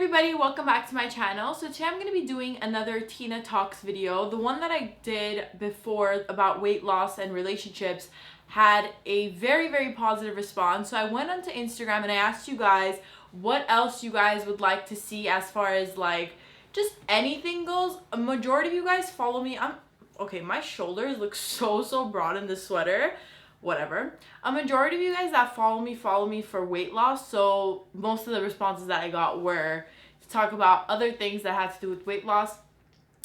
everybody, welcome back to my channel. So today I'm going to be doing another Tina Talks video. The one that I did before about weight loss and relationships had a very positive response. So I went onto Instagram and I asked you guys what else you guys would like to see as far as like just anything goes. A majority of you guys follow me. Okay, my shoulders look so broad in this sweater. Whatever. A majority of you guys that follow me for weight loss, so most of the responses that I got were to talk about other things that had to do with weight loss.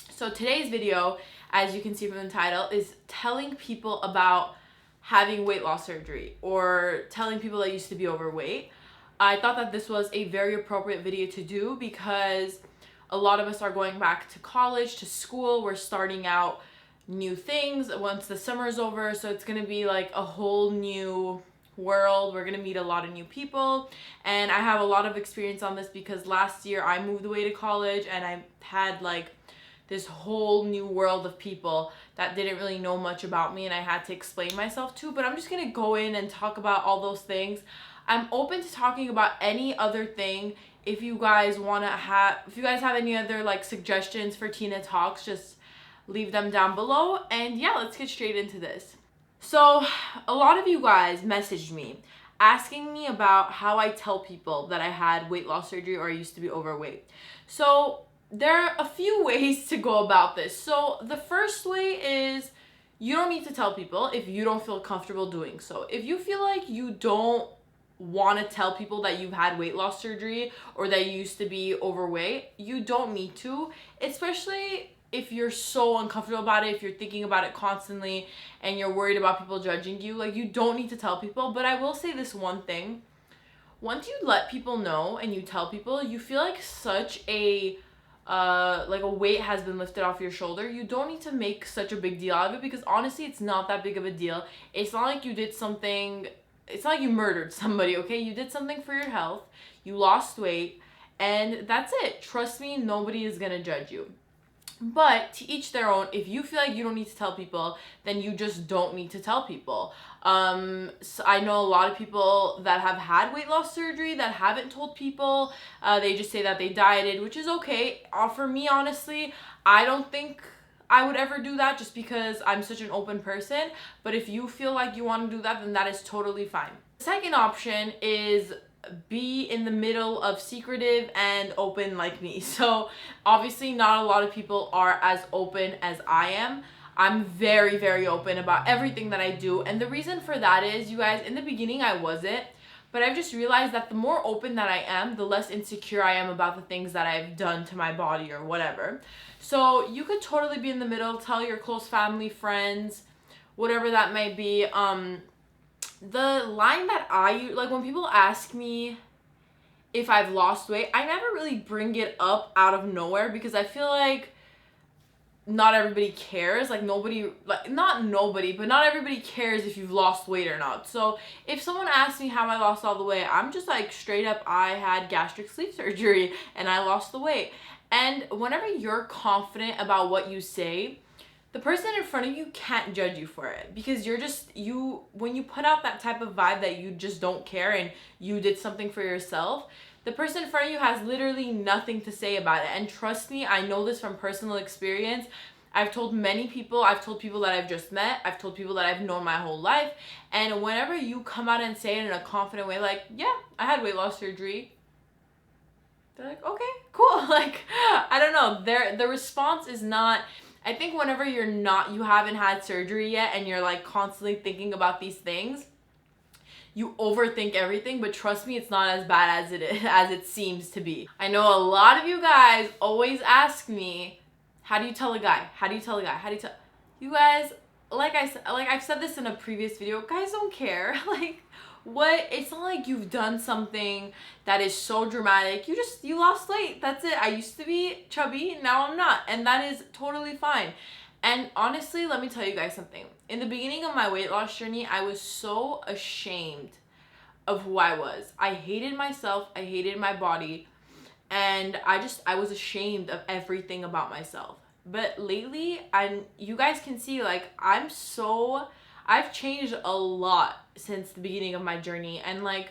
So today's video, as you can see from the title, is telling people about having weight loss surgery or telling people that used to be overweight. I thought that this was a very appropriate video to do because a lot of us are going back to college, to school. We're starting out new things once the summer is over, so it's gonna be like a whole new world. We're gonna meet a lot of new people, and I have a lot of experience on this because last year I moved away to college and I had like this whole new world of people that didn't really know much about me and I had to explain myself to. But I'm just gonna go in and talk about all those things. I'm open to talking about any other thing. If you guys have any other like suggestions for Tina Talks, just leave them down below. And yeah, let's get straight into this. So a lot of you guys messaged me asking me about how I tell people that I had weight loss surgery or I used to be overweight. So there are a few ways to go about this. So the first way is you don't need to tell people if you don't feel comfortable doing so. If you feel like you don't want to tell people that you've had weight loss surgery or that you used to be overweight, you don't need to, especially if you're so uncomfortable about it, if you're thinking about it constantly and you're worried about people judging you. Like, you don't need to tell people. But I will say this one thing: once you let people know and you tell people, you feel like such a weight has been lifted off your shoulder. You don't need to make such a big deal out of it because honestly, it's not that big of a deal. It's not like you did something, it's not like you murdered somebody, okay? You did something for your health, you lost weight, and that's it. Trust me, nobody is gonna judge you. But to each their own. If you feel like you don't need to tell people, then you just don't need to tell people. So I know a lot of people that have had weight loss surgery that haven't told people. They just say that they dieted, which is okay. For me, honestly, I don't think I would ever do that just because I'm such an open person. But if you feel like you want to do that, then that is totally fine. The second option is be in the middle of secretive and open like me. So obviously not a lot of people are as open as I am. I'm very open about everything that I do, and the reason for that is, you guys, in the beginning I wasn't, but I've just realized that the more open that I am, the less insecure I am about the things that I've done to my body or whatever. So you could totally be in the middle, tell your close family, friends, whatever that may be. The line that I use, like when people ask me if I've lost weight, I never really bring it up out of nowhere because I feel like not everybody cares. Like not everybody cares if you've lost weight or not. So if someone asks me how I lost all the weight, I'm just like straight up, I had gastric sleeve surgery and I lost the weight. And whenever you're confident about what you say, the person in front of you can't judge you for it because when you put out that type of vibe that you just don't care and you did something for yourself, the person in front of you has literally nothing to say about it. And trust me, I know this from personal experience. I've told many people, I've told people that I've just met, I've told people that I've known my whole life, and whenever you come out and say it in a confident way, like, yeah, I had weight loss surgery, they're like, okay, cool. Like, I don't know, the response is not, I think whenever you haven't had surgery yet and you're like constantly thinking about these things, you overthink everything. But trust me, it's not as bad as it seems to be. I know a lot of you guys always ask me, how do you tell a guy? How do you tell a guy? How do you tell? You guys, like I've said this in a previous video, guys don't care. Like, what? It's not like you've done something that is so dramatic. You lost weight. That's it. I used to be chubby, now I'm not. And that is totally fine. And honestly, let me tell you guys something. In the beginning of my weight loss journey, I was so ashamed of who I was. I hated myself. I hated my body. And I was ashamed of everything about myself. But lately, you guys can see, like, I've changed a lot since the beginning of my journey, and like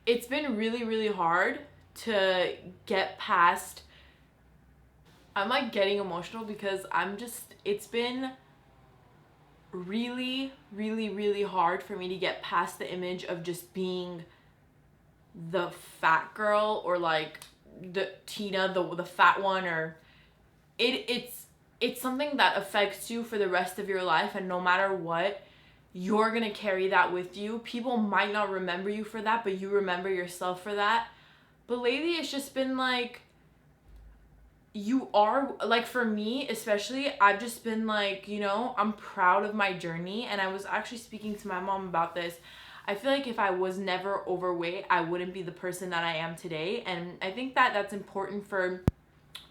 it's been really hard to get past. I'm like getting emotional because it's been really, really, really hard for me to get past the image of just being the fat girl, or like the Tina, the fat one, or it's something that affects you for the rest of your life, and no matter what, you're gonna carry that with you. People might not remember you for that, but you remember yourself for that. But lately it's just been like, you are like, for me especially, I've just been like, I'm proud of my journey. And I was actually speaking to my mom about this. I feel like if I was never overweight, I wouldn't be the person that I am today. And I think that that's important for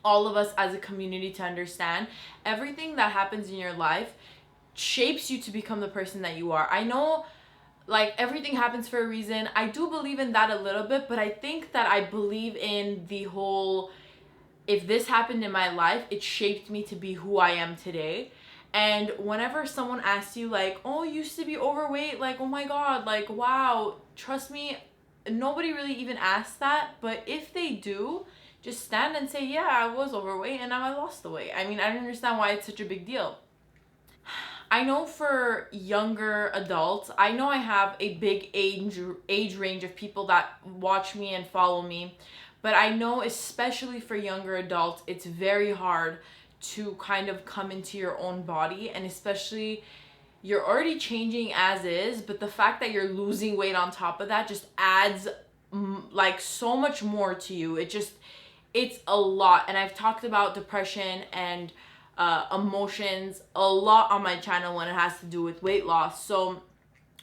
all of us as a community to understand. Everything that happens in your life shapes you to become the person that you are. I know, like, everything happens for a reason. I do believe in that a little bit, but I think that I believe in the whole, if this happened in my life, it shaped me to be who I am today. And whenever someone asks you, like, oh, you used to be overweight, like, oh my God, like, wow, trust me, nobody really even asks that. But if they do, just stand and say, yeah, I was overweight and now I lost the weight. I mean, I don't understand why it's such a big deal. I know for younger adults, I know I have a big age range of people that watch me and follow me, but I know especially for younger adults, it's very hard to kind of come into your own body, and especially you're already changing as is, but the fact that you're losing weight on top of that just adds like so much more to you. It's a lot. And I've talked about depression and emotions a lot on my channel when it has to do with weight loss. So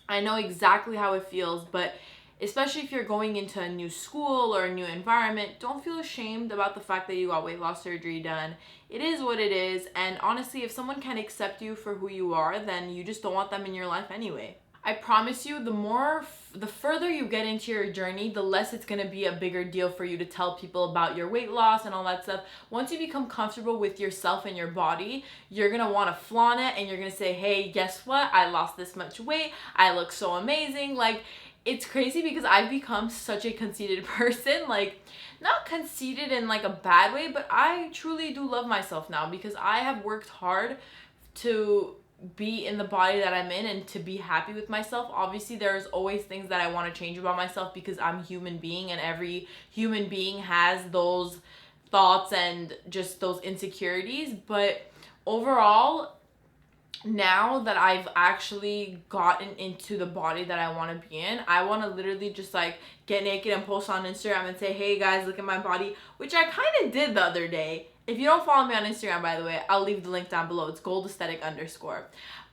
I know exactly how it feels, but especially if you're going into a new school or a new environment, don't feel ashamed about the fact that you got weight loss surgery done. It is what it is. And honestly, if someone can't accept you for who you are, then you just don't want them in your life anyway. I promise you, the further you get into your journey, the less it's going to be a bigger deal for you to tell people about your weight loss and all that stuff. Once you become comfortable with yourself and your body, you're going to want to flaunt it, and you're going to say, hey, guess what? I lost this much weight. I look so amazing. Like, it's crazy because I've become such a conceited person. Like, not conceited in like a bad way, but I truly do love myself now because I have worked hard to be in the body that I'm in and to be happy with myself. Obviously, there's always things that I want to change about myself because I'm a human being, and every human being has those thoughts and just those insecurities. But overall, now that I've actually gotten into the body that I want to be in, I want to literally just like get naked and post on Instagram and say, hey guys, look at my body, which I kind of did the other day. If you don't follow me on Instagram, by the way, I'll leave the link down below. It's GoldAesthetic _.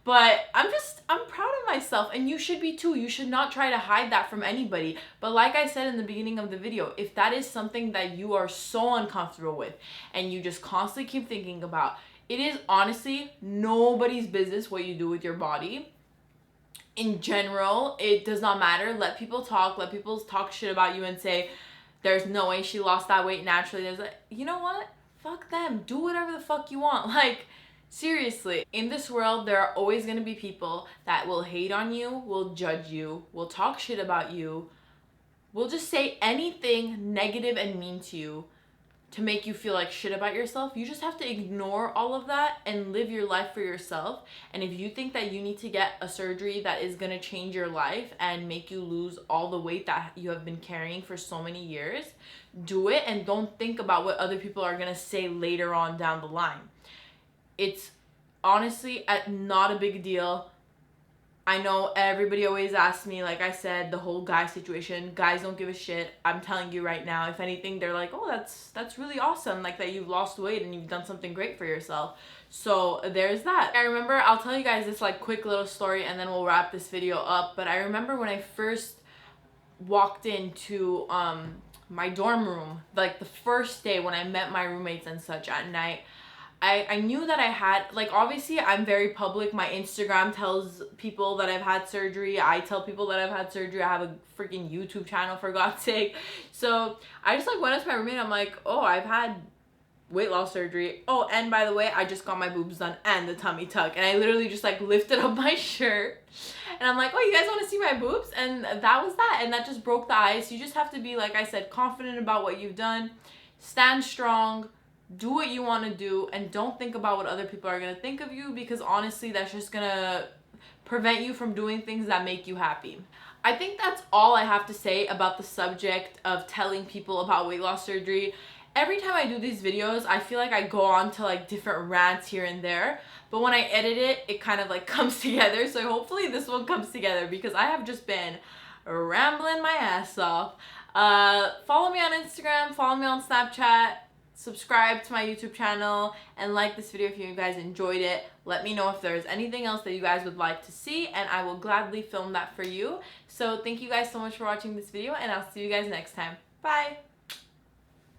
But I'm proud of myself, and you should be too. You should not try to hide that from anybody. But like I said in the beginning of the video, if that is something that you are so uncomfortable with and you just constantly keep thinking about, it is honestly nobody's business what you do with your body. In general, it does not matter. Let people talk. Let people talk shit about you and say, there's no way she lost that weight naturally. There's like, you know what? Fuck them. Do whatever the fuck you want. Like, seriously. In this world, there are always going to be people that will hate on you, will judge you, will talk shit about you, will just say anything negative and mean to you to make you feel like shit about yourself. You just have to ignore all of that and live your life for yourself. And if you think that you need to get a surgery that is going to change your life and make you lose all the weight that you have been carrying for so many years, do it, and don't think about what other people are going to say later on down the line. It's honestly not a big deal. I know everybody always asks me, like I said, the whole guy situation. Guys don't give a shit. I'm telling you right now, if anything, they're like, oh, that's really awesome, like that you've lost weight and you've done something great for yourself. So there's that. I remember, I'll tell you guys this like quick little story and then we'll wrap this video up. But I remember when I first walked into my dorm room, like the first day when I met my roommates and such at night, I knew that I had, like, obviously I'm very public. My Instagram tells people that I've had surgery. I tell people that I've had surgery. I have a freaking YouTube channel, for God's sake. So I just like went up to my roommate and I'm like, oh, I've had weight loss surgery. Oh, and by the way, I just got my boobs done and the tummy tuck, and I literally just like lifted up my shirt and I'm like, oh, you guys want to see my boobs? And that was that, and that just broke the ice. You just have to be, like I said, confident about what you've done, stand strong, do what you want to do, and don't think about what other people are going to think of you, because honestly that's just gonna prevent you from doing things that make you happy. I think that's all I have to say about the subject of telling people about weight loss surgery. Every time I do these videos, I feel like I go on to like different rants here and there, but when I edit it, it kind of like comes together. So hopefully this one comes together, because I have just been rambling my ass off. Follow me on Instagram, follow me on Snapchat, subscribe to my YouTube channel, and like this video if you guys enjoyed it. Let me know if there's anything else that you guys would like to see, and I will gladly film that for you. So thank you guys so much for watching this video, and I'll see you guys next time. Bye!